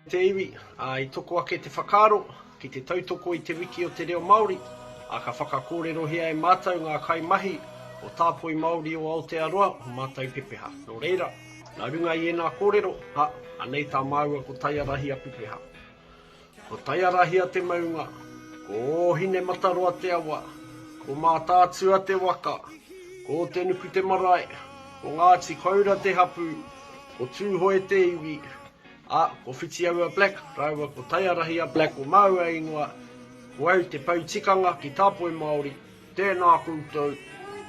Te iwi, I toko ake te whakaro, ki te tautoko I te wiki o te reo Māori, a ka whakakōrero hea e mātou ngā kaimahi o tāpoi Māori o Aotearoa o mātou Pepeha. Nō reira, nā runga I ēnā kōrero, anei tā māua ko taiarahia Pepeha. Ko taiarahia te maunga, ko hine mataroa te awa, ko mātātua te waka, ko te nuku te marae, ko Ngāti kaura te hapu, ko tūhoe te iwi, ko whiti aua Black, raua ko taiarahia Black o maua ingoa, ko au te pautikanga ki tāpoi Māori, tēnā koutou,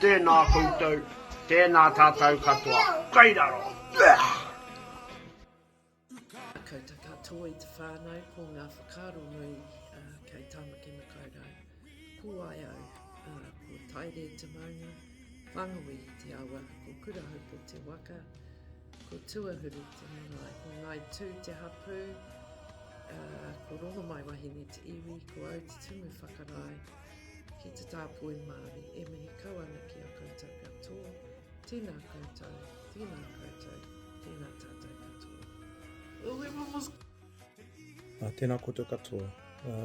tēnā koutou, tēnā tātou katoa, kairaro! Koutou katoa I te whānau ko ngā whakaro nui kei tāmaki makaurau. Ko ai au, ko taire te maunga, whangawi te awa, ko kurahupo te waka, ko tuahuru te marae, ko ngai tū te hapu, ko rongo mai wahine te iwi, ko au te tumu whakarai, ki te tāpoi Māori, e mihi kauana ki a koutou katoa, tēnā koutou, tēnā koutou, tēnā tātou katoa. Tēnā koutou katoa.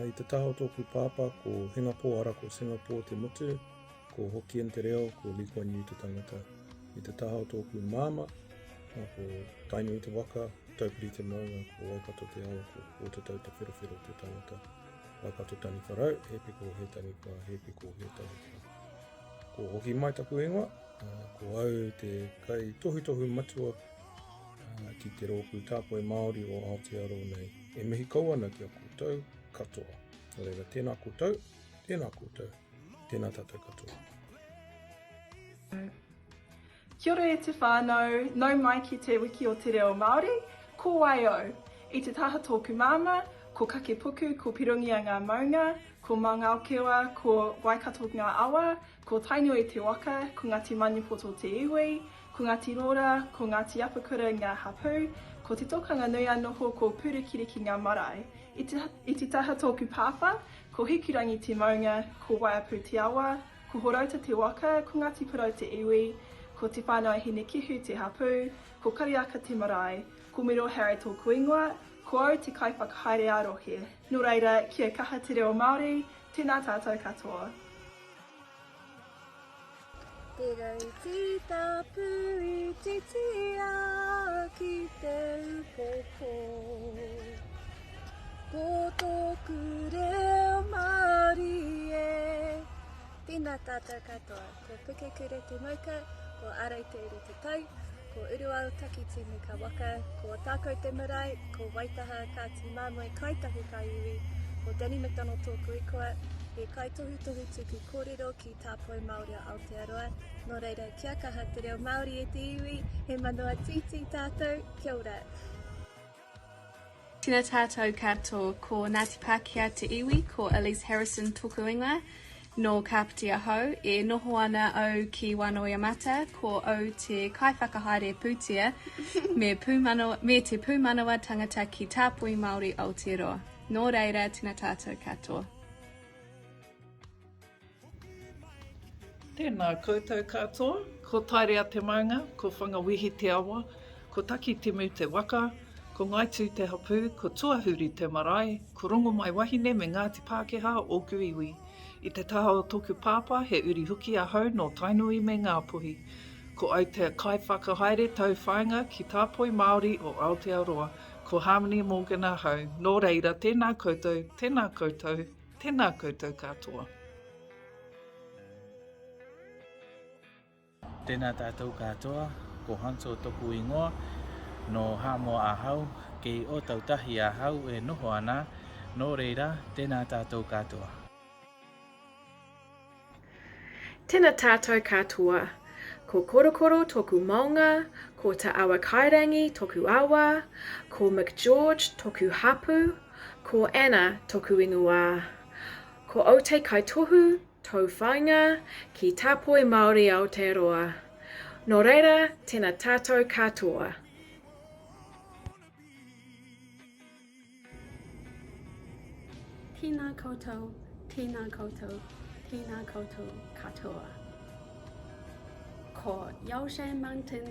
I te taho tōku pāpā, ko Hingapō ara ko Singapore te mutu, ko Hokkien te reo, ko Lee Kuan Yew te tangata. I te taho tōku māma, ko Tainui te waka, Taupiri te maunga, ko Waikato te awa, ko Otatau te whirowhiro te tangata. Waikato tani wharau, hepe ko he tani wha, hepe ko he tani wha. Ko hoki mai taku ingoa, ko au te kai tohu matua ki te rōpū tāpoi Māori o Aotearoa nei. E mihi kauana ki a koutou katoa. Nō reira, tēnā koutou, tēnā koutou, tēnā tātou katoa. Kia ora e te whānau, nau mai ki te wiki o te reo Māori, ko waio. I te taha tōku māma, ko kake puku, ko pirungi a ngā maunga, ko Māngao Kewa, ko Waikato ngā awa, ko Tainui te waka, ko Ngāti Manipoto te iwi, ko Ngāti Rora, ko Ngāti Apakura ngā hapu, ko te tokanga nui anoho ko Purikiri ki ngā marae. I te taha tōku pāpā, ko Hikurangi te maunga, ko Waiapu te awa, ko Horauta te waka, ko Ngāti Porou te iwi, ko te whānau hine kihu te hapu, ko Kariaka te marae, ko Miro Harry tōku ingoa, ko au te kaiwhakahaere arohe. Nō reira, kia kaha te reo Māori, tēnā tātou katoa. Te rauti tapu I te tia ki te upoko. Ko tōku reo Māori e. Tēnā tātou katoa, ko Puke Kure te mauka, ko Arau te uru te tau, ko Uruau taki te muka waka, ko Tākau te marae, ko Waitaha ka te māmoi kaitahu ka iwi, ko Danny McDonald tōku ikoa, e kai tohu tuku kōrero ki tāpoi Māori a Aotearoa. Nō reira, kia kaha te reo Māori e te iwi, he manoa titi tātou, kia ora. Tēnā tātou katoa ko Ngāti Pākehā te iwi, ko Elise Harrison tōku ingoa, no kapiti ahau, e noho ana au ki Wanoiamata, ko au te kaiwhakahaere pūtia, me te pūmanawa tangata ki tāpoi Māori Aotearoa. Nō reira, tēnā tātou katoa. Tēnā koutou katoa, ko Tairea te maunga, ko Whangawihi te awa, ko Taki Timu te waka, ko Ngaitū te hapu, ko Tuahuri te marae, ko Rongo mai wahine me Ngāti Pākehā o Kuiwi. I te taha o tōku pāpā, he uri huki ahau no Tainui me Ngāpuhi. Ko au te kaiwhakahaere tau whainga ki tāpoi Māori o Aotearoa, ko Harmony Morgan ahau. Nō reira, tēnā koutou, tēnā koutou, tēnā koutou katoa. Tēnā tātou katoa, ko Hanso tōku ingoa, no Hāmoa ahau, ki o tautahi ahau e noho ana, nō reira, tēnā tātou katoa. Tēnā tātou katoa, ko Korokoro tōku maunga, ko Te Awa Kairangi tōku awa, ko Mick George tōku hapu, ko Anna tōku ingoa, ko Ote Kaitohu tō whainga ki tāpoi Māori Aotearoa. Nō reira, tēnā tātou katoa. Tēnā koutou, tēnā koutou, tēnā koutou katoa. Ko Yaoshan Mountain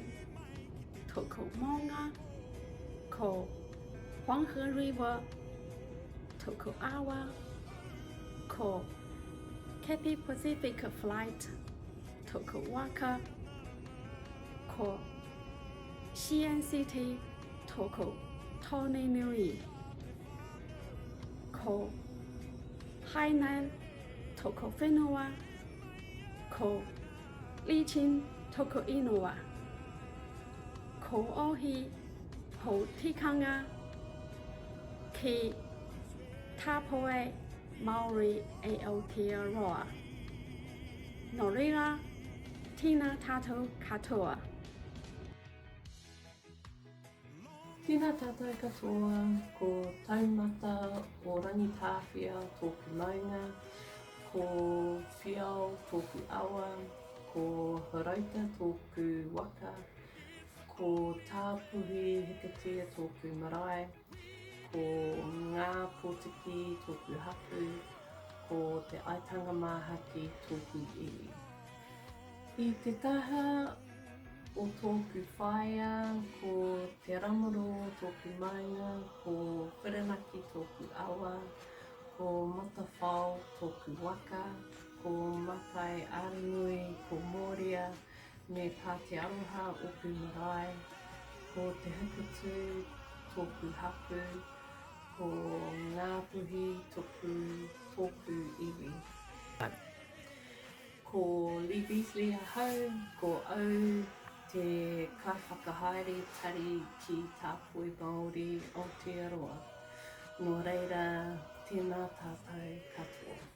tōku maunga, ko Huanghe River, toko awa, ko Cathay Pacific Flight, toko waka, ko Xi'an City, toko Tone Nui, ko Hainan, toko Whenua, ko Lichin, toko Inua, ko Ohi, ho tikanga, ki Tapoe, Māori Aotearoa. Nō reira, tēnā tātou katoa. Tēnā tātou katoa, ko taumata o rangitāwhia tōku maunga, ko whiau tōku awa, ko harauta tōku waka, ko tāpuhi hikatea tōku marae, ko ngā pōtiki tōku hapu, ko te aitanga māhaki tōku iwi. I te taha o tōku whaia, ko te ramaro tōku maunga, ko whiranaki tōku awa, ko matawhao tōku waka, ko matai aranui, ko mōria, me Pāti Aroha oku marae, ko te hikatu tōku hapu, ko ngā puhi tōku iwi. Ko Lee Beasley ahau, ko au te kaiwhakahaere tari ki tāpoi Māori Aotearoa. Nō reira, tēnā tātou katoa.